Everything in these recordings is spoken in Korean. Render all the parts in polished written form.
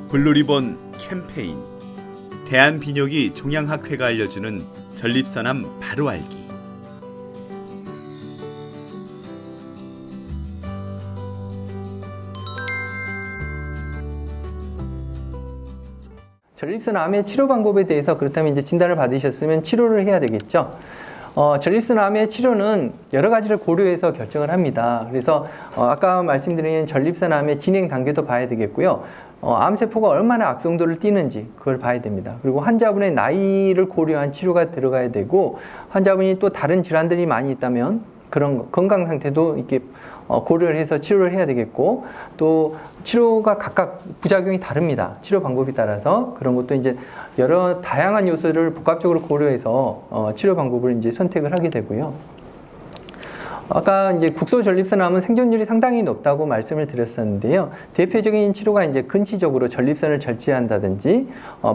블루리본 캠페인 대한비뇨기 종양학회가 알려주는 전립선암 바로 알기. 전립선암의 치료 방법에 대해서 그렇다면 이제 진단을 받으셨으면 치료를 해야 되겠죠. 전립선암의 치료는 여러 가지를 고려해서 결정을 합니다. 그래서 아까 말씀드린 전립선암의 진행 단계도 봐야 되겠고요. 암세포가 얼마나 악성도를 띠는지 그걸 봐야 됩니다. 그리고 환자분의 나이를 고려한 치료가 들어가야 되고, 환자분이 또 다른 질환들이 많이 있다면 그런 건강 상태도 이렇게 고려를 해서 치료를 해야 되겠고, 또 치료가 각각 부작용이 다릅니다. 치료 방법에 따라서. 그런 것도 이제 여러 다양한 요소를 복합적으로 고려해서 치료 방법을 이제 선택을 하게 되고요. 아까 이제 국소전립선암은 생존율이 상당히 높다고 말씀을 드렸었는데요. 대표적인 치료가 이제 근치적으로 전립선을 절제한다든지,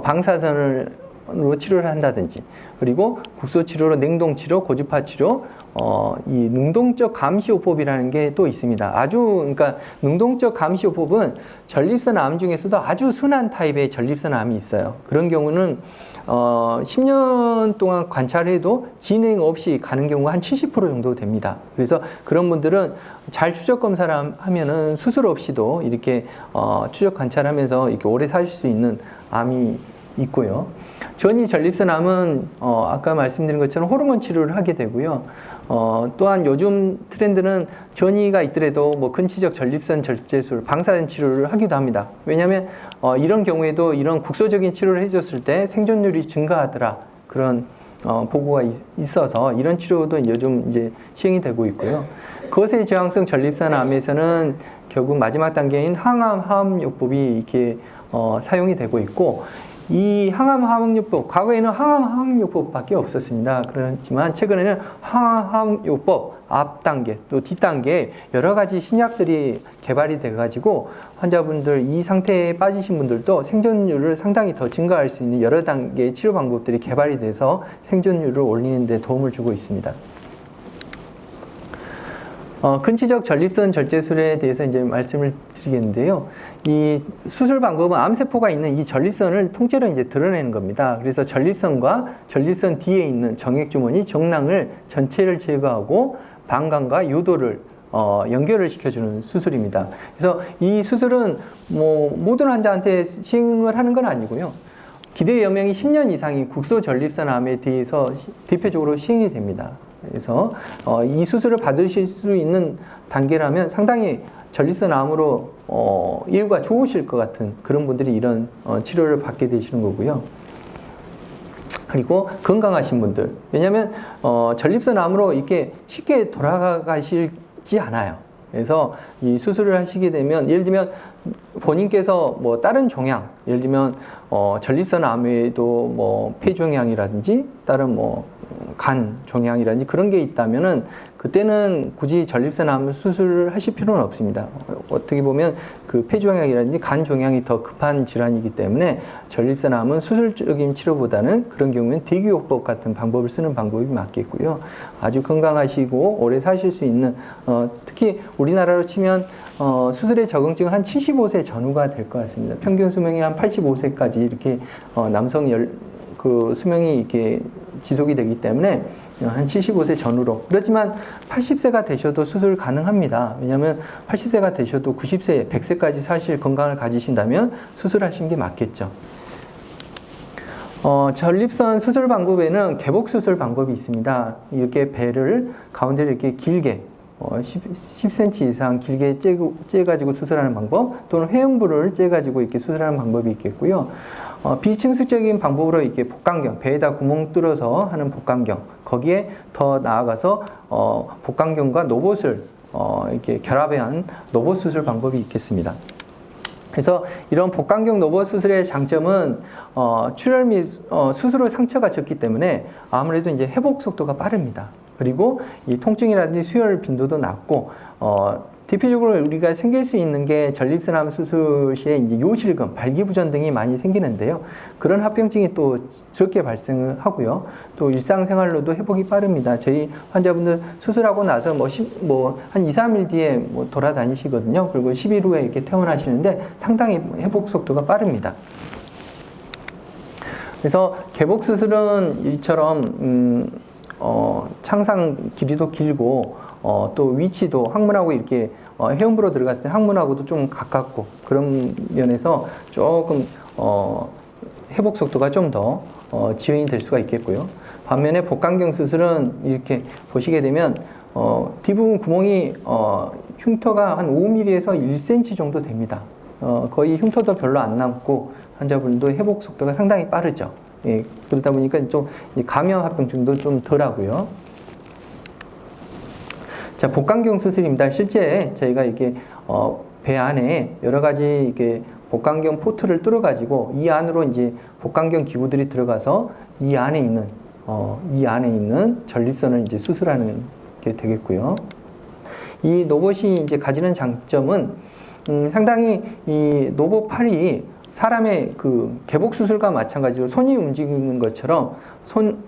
방사선으로 치료를 한다든지, 그리고 국소 치료로 냉동 치료, 고주파 치료, 이 능동적 감시요법이라는 게 또 있습니다. 그러니까 능동적 감시요법은 전립선암 중에서도 아주 순한 타입의 전립선암이 있어요. 그런 경우는 10년 동안 관찰해도 진행 없이 가는 경우가 한 70% 정도 됩니다. 그래서 그런 분들은 잘 추적 검사를 하면은 수술 없이도 이렇게 추적 관찰하면서 이렇게 오래 사실 수 있는 암이 있고요. 전이 전립선암은 아까 말씀드린 것처럼 호르몬 치료를 하게 되고요. 또한 요즘 트렌드는 전이가 있더라도 뭐 근치적 전립선 절제술, 방사선 치료를 하기도 합니다. 왜냐하면 이런 경우에도 이런 국소적인 치료를 해줬을 때 생존율이 증가하더라, 그런 보고가 있어서 이런 치료도 요즘 이제 시행이 되고 있고요. 거세 저항성 전립선암에서는 결국 마지막 단계인 항암 화학요법이 이렇게 사용이 되고 있고, 이 항암 화학요법, 과거에는 항암 화학요법밖에 없었습니다. 그렇지만 최근에는 항암 화학요법 앞 단계 또 뒷 단계에 여러 가지 신약들이 개발이 돼가지고 환자분들, 이 상태에 빠지신 분들도 생존율을 상당히 더 증가할 수 있는 여러 단계의 치료 방법들이 개발이 돼서 생존율을 올리는 데 도움을 주고 있습니다. 근치적 전립선 절제술에 대해서 이제 말씀을 드리겠는데요. 이 수술 방법은 암세포가 있는 이 전립선을 통째로 이제 드러내는 겁니다. 그래서 전립선과 전립선 뒤에 있는 정액주머니, 정낭을 전체를 제거하고 방광과 요도를 연결을 시켜주는 수술입니다. 그래서 이 수술은 뭐 모든 환자한테 시행을 하는 건 아니고요. 기대 여명이 10년 이상인 국소전립선암에 대해서 대표적으로 시행이 됩니다. 그래서 이 수술을 받으실 수 있는 단계라면 상당히 전립선암으로 예후가 좋으실 것 같은 그런 분들이 이런 치료를 받게 되시는 거고요. 그리고 건강하신 분들, 왜냐하면 전립선암으로 이렇게 쉽게 돌아가시지 않아요. 그래서 이 수술을 하시게 되면, 예를 들면 본인께서 뭐 다른 종양, 예를 들면 전립선암 외에도 뭐 폐종양이라든지 다른 뭐 간 종양이라든지 그런 게 있다면은 그때는 굳이 전립선암 수술을 하실 필요는 없습니다. 어떻게 보면 그 폐종양이라든지 간 종양이 더 급한 질환이기 때문에 전립선암은 수술적인 치료보다는 그런 경우에는 대기요법 같은 방법을 쓰는 방법이 맞겠고요. 아주 건강하시고 오래 사실 수 있는, 특히 우리나라로 치면 수술의 적응증은 한 75세 전후가 될 것 같습니다. 평균 수명이 한 85세까지 이렇게 남성 그 수명이 이렇게 지속이 되기 때문에 한 75세 전후로. 그렇지만 80세가 되셔도 수술 가능합니다. 왜냐하면 80세가 되셔도 90세, 100세까지 사실 건강을 가지신다면 수술하시는 게 맞겠죠. 전립선 수술 방법에는 개복 수술 방법이 있습니다. 이렇게 배를 가운데를 이렇게 길게 10cm 이상 길게 째가지고 수술하는 방법, 또는 회음부를 째가지고 이렇게 수술하는 방법이 있겠고요. 비침습적인 방법으로 이렇게 복강경, 배에다 구멍 뚫어서 하는 복강경, 거기에 더 나아가서 복강경과 노봇을 이렇게 결합한 노봇 수술 방법이 있겠습니다. 그래서 이런 복강경 노봇 수술의 장점은 출혈 및 수술 후 상처가 적기 때문에 아무래도 이제 회복 속도가 빠릅니다. 그리고 이 통증이라든지 수혈 빈도도 낮고 대표적으로 우리가 생길 수 있는 게 전립선암 수술 시에 이제 요실금, 발기부전 등이 많이 생기는데요. 그런 합병증이 또 적게 발생을 하고요. 또 일상생활로도 회복이 빠릅니다. 저희 환자분들 수술하고 나서 한 2, 3일 뒤에 돌아다니시거든요. 그리고 10일 후에 이렇게 퇴원하시는데 상당히 회복 속도가 빠릅니다. 그래서 개복 수술은 이처럼 창상 길이도 길고 또 위치도 항문하고 이렇게 회음부로 들어갔을 때 항문하고도 좀 가깝고 그런 면에서 조금 회복 속도가 좀 더 지연이 될 수가 있겠고요. 반면에 복강경 수술은 이렇게 보시게 되면 뒷부분 구멍이 흉터가 한 5mm에서 1cm 정도 됩니다. 거의 흉터도 별로 안 남고 환자분도 회복 속도가 상당히 빠르죠. 예, 그러다 보니까 좀 감염 합병증도 좀 덜하고요. 자, 복강경 수술입니다. 실제 저희가 이게 배 안에 여러 가지 이게 복강경 포트를 뚫어 가지고 이 안으로 이제 복강경 기구들이 들어가서 이 안에 있는 전립선을 이제 수술하는 게 되겠고요. 이 로봇이 이제 가지는 장점은 상당히 이 로봇팔이 사람의 그 개복 수술과 마찬가지로 손이 움직이는 것처럼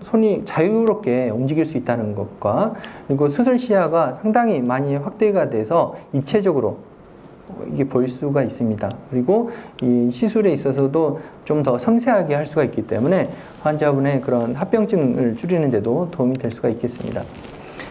손이 자유롭게 움직일 수 있다는 것과 그리고 수술 시야가 상당히 많이 확대가 돼서 입체적으로 이게 볼 수가 있습니다. 그리고 이 시술에 있어서도 좀 더 섬세하게 할 수가 있기 때문에 환자분의 그런 합병증을 줄이는 데도 도움이 될 수가 있겠습니다.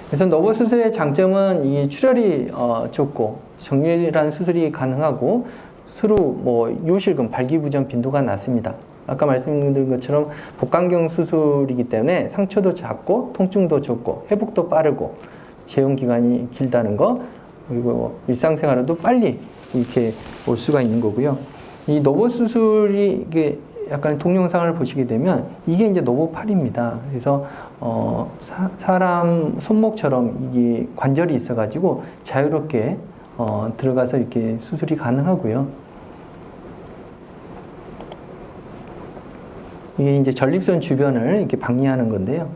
그래서 로봇 수술의 장점은 이 출혈이 적고 정밀한 수술이 가능하고 서로 요실금, 발기부전 빈도가 낮습니다. 아까 말씀드린 것처럼 복강경 수술이기 때문에 상처도 작고 통증도 적고 회복도 빠르고 재용 기간이 길다는 거 그리고 일상생활에도 빨리 이렇게 올 수가 있는 거고요. 이 로봇 수술이 이게 약간 동영상을 보시게 되면 이게 이제 로봇팔입니다. 그래서 사람 손목처럼 이게 관절이 있어가지고 자유롭게 들어가서 이렇게 수술이 가능하고요. 이게 이제 전립선 주변을 이렇게 박리하는 건데요.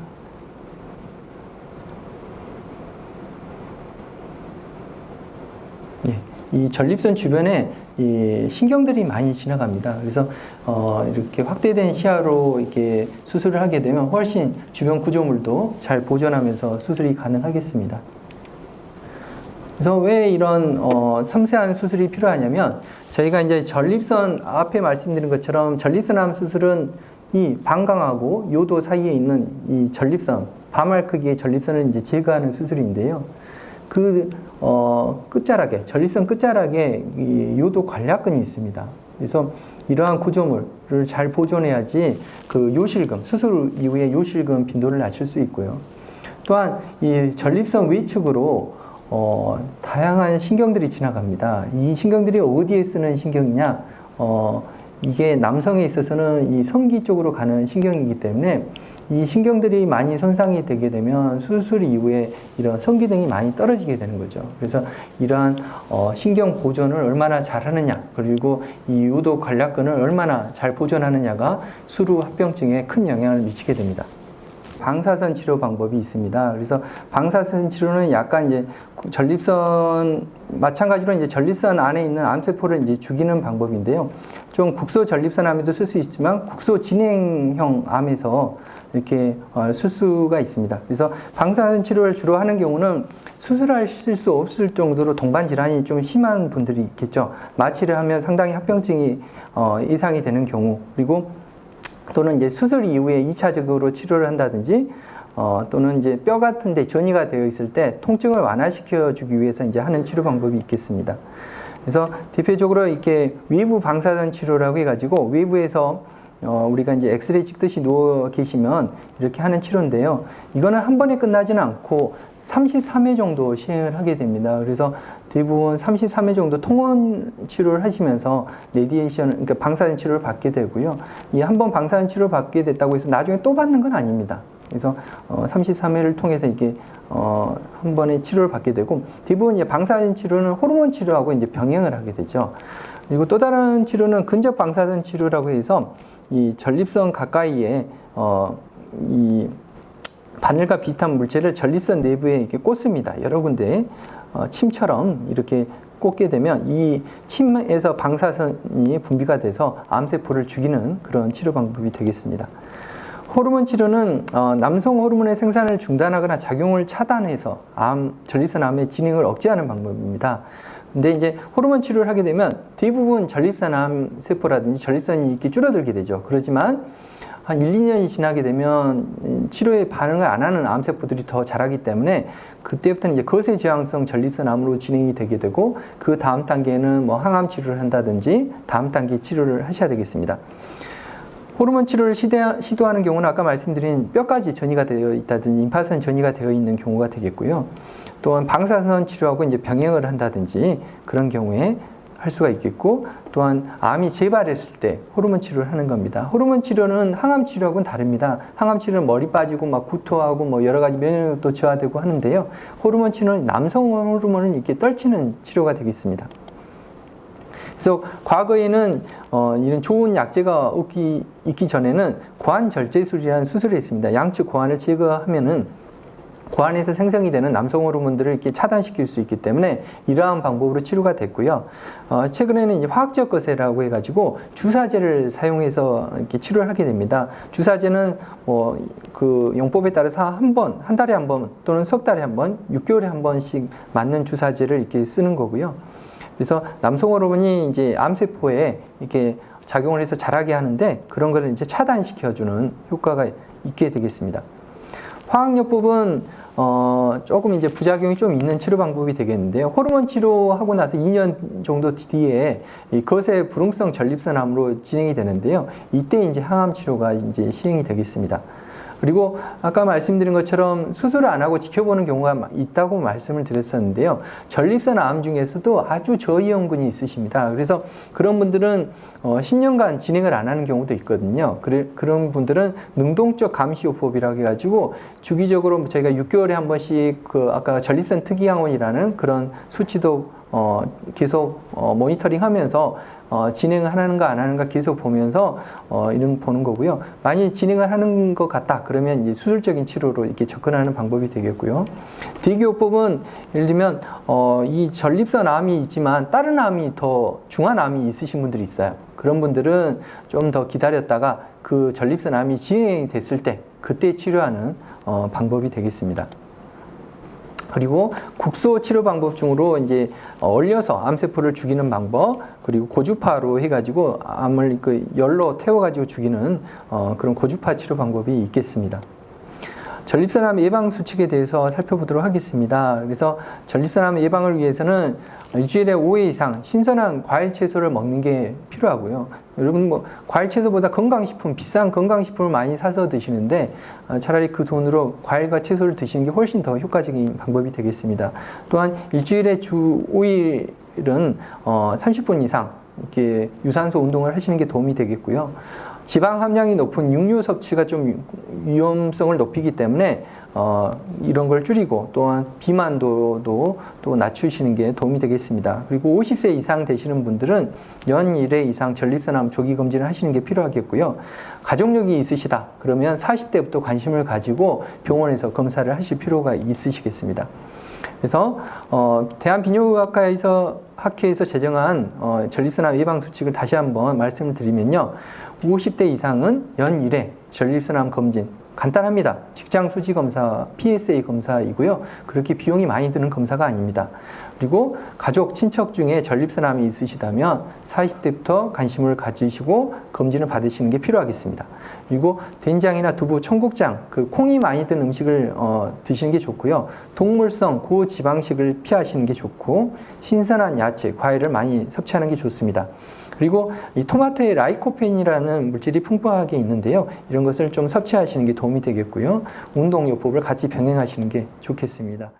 예, 이 전립선 주변에 이 신경들이 많이 지나갑니다. 그래서 이렇게 확대된 시야로 이렇게 수술을 하게 되면 훨씬 주변 구조물도 잘 보존하면서 수술이 가능하겠습니다. 그래서 왜 이런 섬세한 수술이 필요하냐면 저희가 이제 전립선 앞에 말씀드린 것처럼 전립선암 수술은 이 방광하고 요도 사이에 있는 이 전립선, 바말 크기의 전립선을 이제 제거하는 수술인데요. 그 끝자락에 전립선 끝자락에 이 요도 관략근이 있습니다. 그래서 이러한 구조물을 잘 보존해야지 그 요실금 수술 이후에 요실금 빈도를 낮출 수 있고요. 또한 이 전립선 위측으로 다양한 신경들이 지나갑니다. 이 신경들이 어디에 쓰는 신경이냐? 이게 남성에 있어서는 이 성기 쪽으로 가는 신경이기 때문에 이 신경들이 많이 손상이 되게 되면 수술 이후에 이런 성기 등이 많이 떨어지게 되는 거죠. 그래서 이러한 신경 보존을 얼마나 잘하느냐 그리고 이 요도 관략근을 얼마나 잘 보존하느냐가 수루 합병증에 큰 영향을 미치게 됩니다. 방사선 치료 방법이 있습니다. 그래서 방사선 치료는 약간 이제 전립선 마찬가지로 이제 전립선 안에 있는 암세포를 이제 죽이는 방법인데요. 좀 국소 전립선암에도 쓸 수 있지만 국소 진행형 암에서 이렇게 쓸 수가 있습니다. 그래서 방사선 치료를 주로 하는 경우는 수술하실 수 없을 정도로 동반 질환이 좀 심한 분들이 있겠죠. 마취를 하면 상당히 합병증이 이상이 되는 경우 그리고 또는 이제 수술 이후에 2차적으로 치료를 한다든지 또는 이제 뼈 같은 데 전이가 되어 있을 때 통증을 완화시켜 주기 위해서 이제 하는 치료 방법이 있겠습니다. 그래서 대표적으로 이렇게 외부 방사선 치료라고 해가지고 외부에서 우리가 이제 엑스레이 찍듯이 누워 계시면 이렇게 하는 치료인데요. 이거는 한 번에 끝나지는 않고 33회 정도 시행을 하게 됩니다. 그래서 대부분 33회 정도 통원 치료를 하시면서 레디에이션, 그러니까 방사선 치료를 받게 되고요. 이 한 번 방사선 치료를 받게 됐다고 해서 나중에 또 받는 건 아닙니다. 그래서 33회를 통해서 이게 한 번에 치료를 받게 되고 대부분 이제 방사선 치료는 호르몬 치료하고 이제 병행을 하게 되죠. 그리고 또 다른 치료는 근접 방사선 치료라고 해서 이 전립선 가까이에 이 바늘과 비슷한 물체를 전립선 내부에 이렇게 꽂습니다. 여러 군데 침처럼 이렇게 꽂게 되면 이 침에서 방사선이 분비가 돼서 암세포를 죽이는 그런 치료 방법이 되겠습니다. 호르몬 치료는 남성 호르몬의 생산을 중단하거나 작용을 차단해서 전립선 암의 진행을 억제하는 방법입니다. 근데 이제 호르몬 치료를 하게 되면 대부분 전립선 암 세포라든지 전립선이 이렇게 줄어들게 되죠. 그렇지만 한 1, 2년이 지나게 되면 치료에 반응을 안 하는 암세포들이 더 자라기 때문에 그때부터는 이제 거세 지향성 전립선 암으로 진행이 되게 되고 그 다음 단계는 뭐 항암 치료를 한다든지 다음 단계 치료를 하셔야 되겠습니다. 호르몬 치료를 시도하는 경우는 아까 말씀드린 뼈까지 전이가 되어 있다든지 임파선 전이가 되어 있는 경우가 되겠고요. 또한 방사선 치료하고 이제 병행을 한다든지 그런 경우에 할 수가 있겠고, 또한 암이 재발했을 때 호르몬 치료를 하는 겁니다. 호르몬 치료는 항암 치료하고는 다릅니다. 항암 치료는 머리 빠지고 막 구토하고 뭐 여러 가지 면역력도 저하되고 하는데요. 호르몬 치료는 남성 호르몬을 이렇게 떨치는 치료가 되겠습니다. 그래서 과거에는 이런 좋은 약제가 있기 전에는 고환절제술이라는 수술을 했습니다. 양측 고환을 제거하면은 고환에서 생성이 되는 남성 호르몬들을 이렇게 차단시킬 수 있기 때문에 이러한 방법으로 치료가 됐고요. 최근에는 이제 화학적 거세라고 해가지고 주사제를 사용해서 이렇게 치료를 하게 됩니다. 주사제는 그 용법에 따라서 한 달에 한 번 또는 석 달에 한 번, 6개월에 한 번씩 맞는 주사제를 이렇게 쓰는 거고요. 그래서 남성 호르몬이 이제 암세포에 이렇게 작용을 해서 자라게 하는데 그런 것을 이제 차단시켜주는 효과가 있게 되겠습니다. 화학요법은 조금 이제 부작용이 좀 있는 치료 방법이 되겠는데요. 호르몬 치료하고 나서 2년 정도 뒤에 이 거세 불응성 전립선 암으로 진행이 되는데요. 이때 이제 항암 치료가 이제 시행이 되겠습니다. 그리고 아까 말씀드린 것처럼 수술을 안 하고 지켜보는 경우가 있다고 말씀을 드렸었는데요. 전립선 암 중에서도 아주 저이형군이 있으십니다. 그래서 그런 분들은 10년간 진행을 안 하는 경우도 있거든요. 그런 분들은 능동적 감시요법이라고 해가지고 주기적으로 저희가 6개월에 한 번씩 아까 전립선 특이항원이라는 그런 수치도 계속 모니터링 하면서 진행을 하는가 안 하는가 계속 보면서 이런 보는 거고요. 만약 진행을 하는 것 같다 그러면 이제 수술적인 치료로 이렇게 접근하는 방법이 되겠고요. 대기요법은 예를 들면 이 전립선 암이 있지만 다른 암이 더 중한 암이 있으신 분들이 있어요. 그런 분들은 좀 더 기다렸다가 그 전립선 암이 진행이 됐을 때 그때 치료하는 방법이 되겠습니다. 그리고 국소 치료 방법 중으로 이제 얼려서 암세포를 죽이는 방법, 그리고 고주파로 해가지고 암을 열로 태워가지고 죽이는 그런 고주파 치료 방법이 있겠습니다. 전립선암 예방 수칙에 대해서 살펴보도록 하겠습니다. 그래서 전립선암 예방을 위해서는 일주일에 5회 이상 신선한 과일 채소를 먹는 게 필요하고요. 여러분 과일 채소보다 건강식품, 비싼 건강식품을 많이 사서 드시는데 차라리 그 돈으로 과일과 채소를 드시는 게 훨씬 더 효과적인 방법이 되겠습니다. 또한 일주일에 주 5일은 30분 이상 이렇게 유산소 운동을 하시는 게 도움이 되겠고요. 지방 함량이 높은 육류 섭취가 좀 위험성을 높이기 때문에 이런 걸 줄이고 또한 비만도도 또 낮추시는 게 도움이 되겠습니다. 그리고 50세 이상 되시는 분들은 연 1회 이상 전립선암 조기 검진을 하시는 게 필요하겠고요. 가족력이 있으시다 그러면 40대부터 관심을 가지고 병원에서 검사를 하실 필요가 있으시겠습니다. 그래서 대한비뇨기과학회에서 제정한 전립선암 예방 수칙을 다시 한번 말씀을 드리면요. 50대 이상은 연 1회 전립선암 검진 간단합니다. 직장 수지 검사, PSA 검사이고요. 그렇게 비용이 많이 드는 검사가 아닙니다. 그리고 가족, 친척 중에 전립선암이 있으시다면 40대부터 관심을 가지시고 검진을 받으시는 게 필요하겠습니다. 그리고 된장이나 두부, 청국장, 콩이 많이 든 음식을 드시는 게 좋고요. 동물성 고지방식을 피하시는 게 좋고 신선한 야채, 과일을 많이 섭취하는 게 좋습니다. 그리고 이 토마토에 라이코펜이라는 물질이 풍부하게 있는데요. 이런 것을 좀 섭취하시는 게 도움이 되겠고요. 운동요법을 같이 병행하시는 게 좋겠습니다.